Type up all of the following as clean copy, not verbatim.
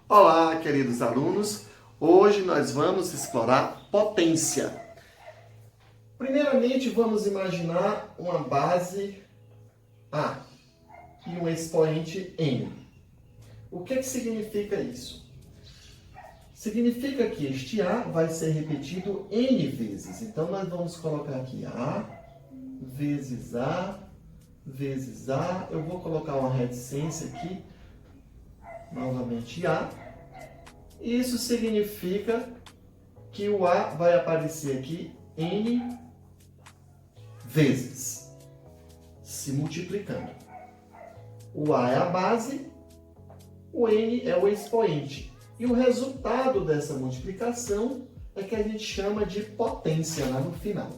Olá, queridos alunos! Hoje nós vamos explorar potência. Primeiramente, vamos imaginar uma base A e um expoente N. O que significa isso? Significa que este A vai ser repetido N vezes. Então, nós vamos colocar aqui A, vezes A, vezes A. Eu vou colocar uma reticência aqui, novamente A. Isso significa que o A vai aparecer aqui N vezes, se multiplicando. O A é a base, o N é o expoente. E o resultado dessa multiplicação é que a gente chama de potência lá no final.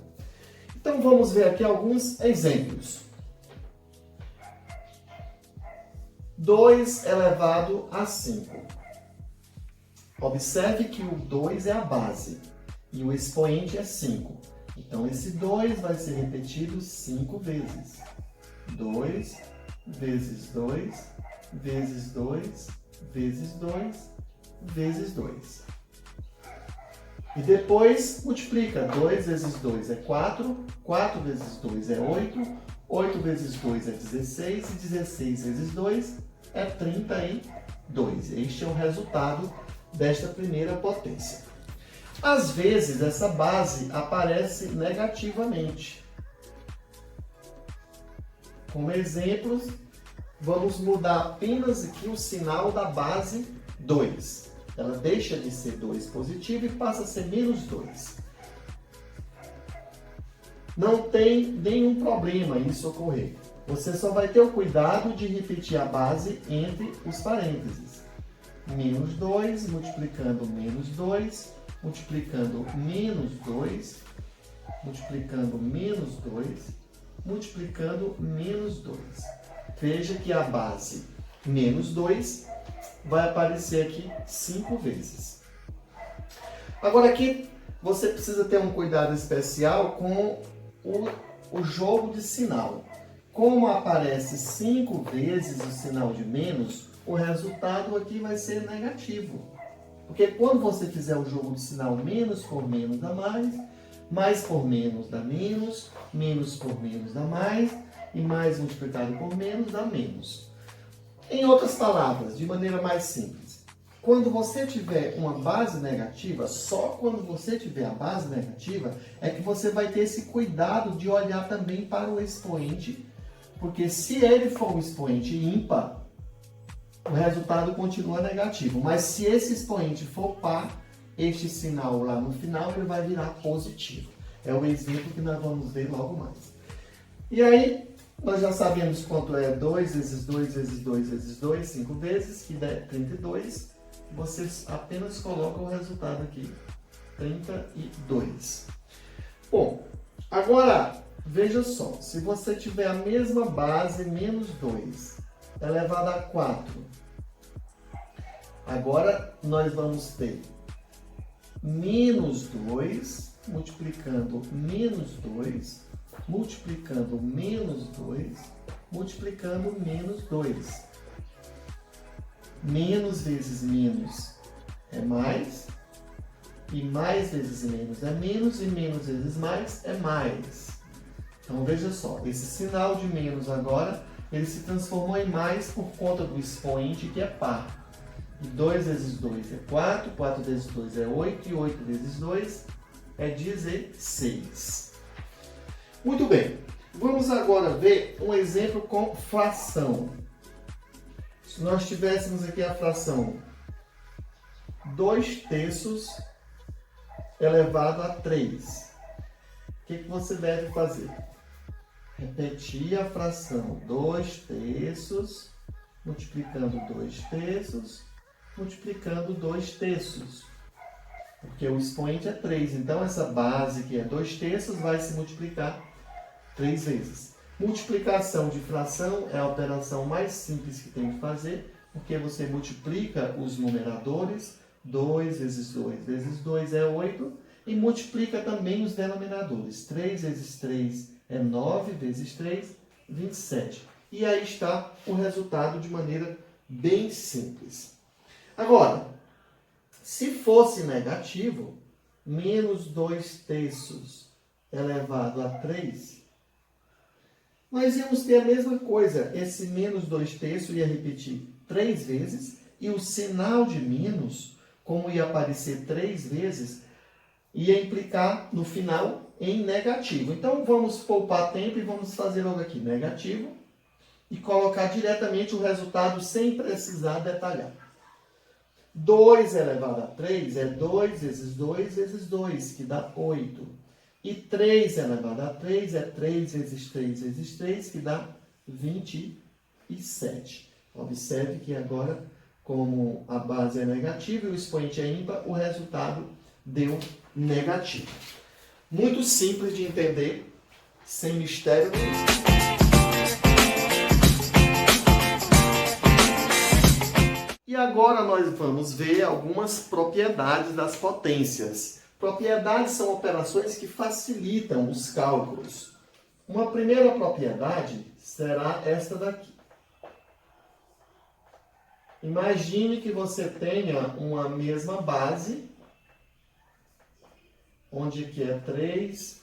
Então vamos ver aqui alguns exemplos. 2 elevado a 5. Observe que o 2 é a base e o expoente é 5. Então, esse 2 vai ser repetido 5 vezes. 2 vezes 2 vezes 2 vezes 2 vezes 2. E depois multiplica. 2 vezes 2 é 4, 4 vezes 2 é 8, 8 vezes 2 é 16 e 16 vezes 2 é 32. Este é o resultado desta primeira potência. Às vezes, essa base aparece negativamente. Como exemplos, vamos mudar apenas aqui o sinal da base 2. Ela deixa de ser 2 positivo e passa a ser menos 2. Não tem nenhum problema isso ocorrer. Você só vai ter o cuidado de repetir a base entre os parênteses. Menos 2, multiplicando menos 2, multiplicando menos 2, multiplicando menos 2, multiplicando menos 2. Veja que a base menos 2 vai aparecer aqui 5 vezes. Agora aqui você precisa ter um cuidado especial com o jogo de sinal. Como aparece 5 vezes o sinal de menos, o resultado aqui vai ser negativo. Porque quando você fizer o jogo de sinal menos por menos dá mais por menos dá menos por menos dá mais, e mais multiplicado por menos dá menos. Em outras palavras, de maneira mais simples, quando você tiver uma base negativa, só quando você tiver a base negativa, é que você vai ter esse cuidado de olhar também para o expoente, porque se ele for um expoente ímpar, o resultado continua negativo. Mas se esse expoente for par, este sinal lá no final ele vai virar positivo. É o exemplo que nós vamos ver logo mais. E aí, nós já sabemos quanto é 2 vezes 2 vezes 2 vezes 2, 5 vezes, que dá 32. Você apenas coloca o resultado aqui, 32. Bom, agora, veja só, se você tiver a mesma base, menos 2, elevado a 4, agora nós vamos ter menos 2, multiplicando menos 2, multiplicando menos 2, multiplicando menos 2. Menos vezes menos é mais, e mais vezes menos é menos, e menos vezes mais é mais. Então veja só, esse sinal de menos agora, ele se transformou em mais por conta do expoente que é par. E 2 vezes 2 é 4, 4 vezes 2 é 8, e 8 vezes 2 é 16. Muito bem, vamos agora ver um exemplo com fração. Se nós tivéssemos aqui a fração 2/3 elevado a 3, o que você deve fazer? Repetir a fração 2/3, multiplicando 2/3, multiplicando 2/3. Porque o expoente é 3, então essa base que é 2/3 vai se multiplicar 3 vezes. Multiplicação de fração é a operação mais simples que tem que fazer, porque você multiplica os numeradores, 2 vezes 2 vezes 2 é 8, e multiplica também os denominadores. 3 vezes 3 é 9 vezes 3, 27. E aí está o resultado de maneira bem simples. Agora, se fosse negativo, menos 2/3 elevado a 3, nós íamos ter a mesma coisa. Esse menos 2/3 ia repetir 3 vezes, e o sinal de menos, como ia aparecer 3 vezes, ia implicar no final em negativo. Então, vamos poupar tempo e vamos fazer logo aqui negativo e colocar diretamente o resultado sem precisar detalhar. 2 elevado a 3 é 2 vezes 2 vezes 2, que dá 8. E 3 elevado a 3 é 3 vezes 3 vezes 3, que dá 27. Observe que agora, como a base é negativa e o expoente é ímpar, o resultado deu negativo. Muito simples de entender, sem mistério nenhum. E agora nós vamos ver algumas propriedades das potências. Propriedades são operações que facilitam os cálculos. Uma primeira propriedade será esta daqui. Imagine que você tenha uma mesma base, onde aqui é 3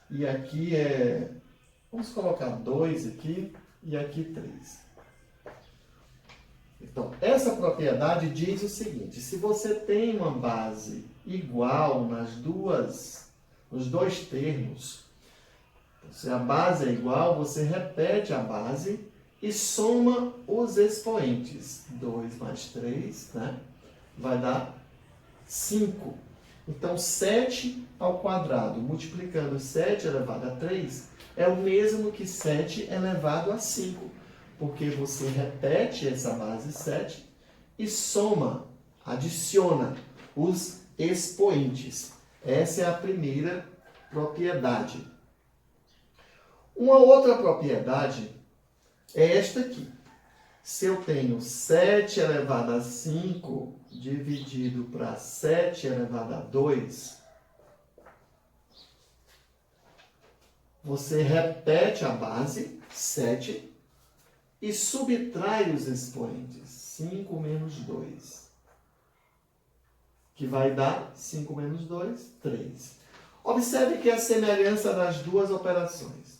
e aqui é, vamos colocar 2 aqui e aqui 3. Então, essa propriedade diz o seguinte: se você tem uma base igual nos dois termos, se a base é igual, você repete a base e soma os expoentes. 2 mais 3, né? Vai dar 5. Então, 7 ao quadrado, multiplicando 7 elevado a 3, é o mesmo que 7 elevado a 5. Porque você repete essa base 7 e soma, adiciona os expoentes. Essa é a primeira propriedade. Uma outra propriedade é esta aqui. Se eu tenho 7 elevado a 5 dividido para 7 elevado a 2, você repete a base 7 e subtrai os expoentes. 5 menos 2. Que vai dar 5 menos 2, 3. Observe que é a semelhança das duas operações.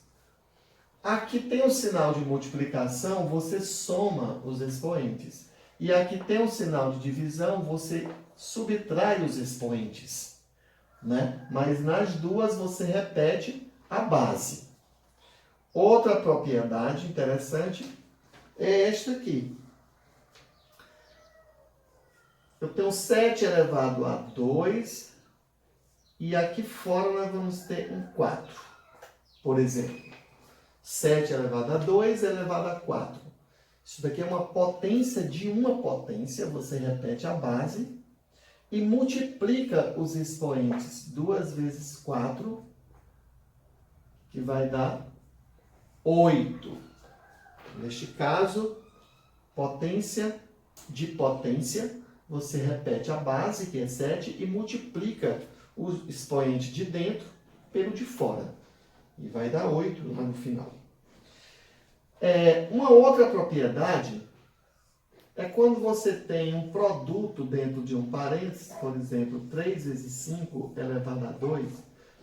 Aqui tem o sinal de multiplicação, você soma os expoentes. E aqui tem o sinal de divisão, você subtrai os expoentes, né? Mas nas duas você repete a base. Outra propriedade interessante é esta aqui. Eu tenho 7 elevado a 2 e aqui fora nós vamos ter um 4, por exemplo. 7 elevado a 2 elevado a 4. Isso daqui é uma potência de uma potência. Você repete a base e multiplica os expoentes. 2 vezes 4, que vai dar 8. Neste caso, potência de potência. Você repete a base, que é 7, e multiplica o expoente de dentro pelo de fora. E vai dar 8 lá no final. Uma outra propriedade é quando você tem um produto dentro de um parênteses, por exemplo, 3 vezes 5 elevado a 2,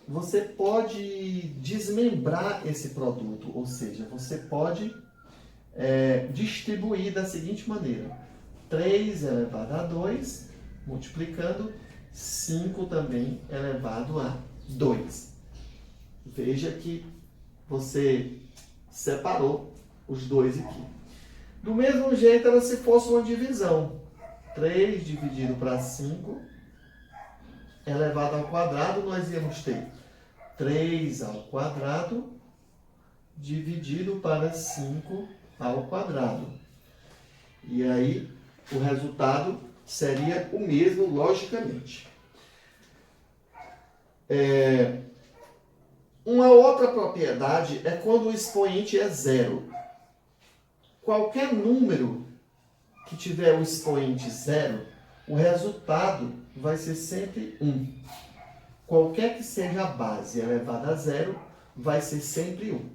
você pode desmembrar esse produto, ou seja, você pode distribuir da seguinte maneira: 3 elevado a 2, multiplicando 5 também elevado a 2. Veja que você separou os dois aqui. Do mesmo jeito, era se fosse uma divisão. 3 dividido para 5 elevado ao quadrado, nós íamos ter 3 ao quadrado dividido para 5 ao quadrado. E aí, o resultado seria o mesmo, logicamente. Uma outra propriedade é quando o expoente é zero. Qualquer número que tiver o expoente zero, o resultado vai ser sempre 1. Qualquer que seja a base elevada a zero, vai ser sempre 1.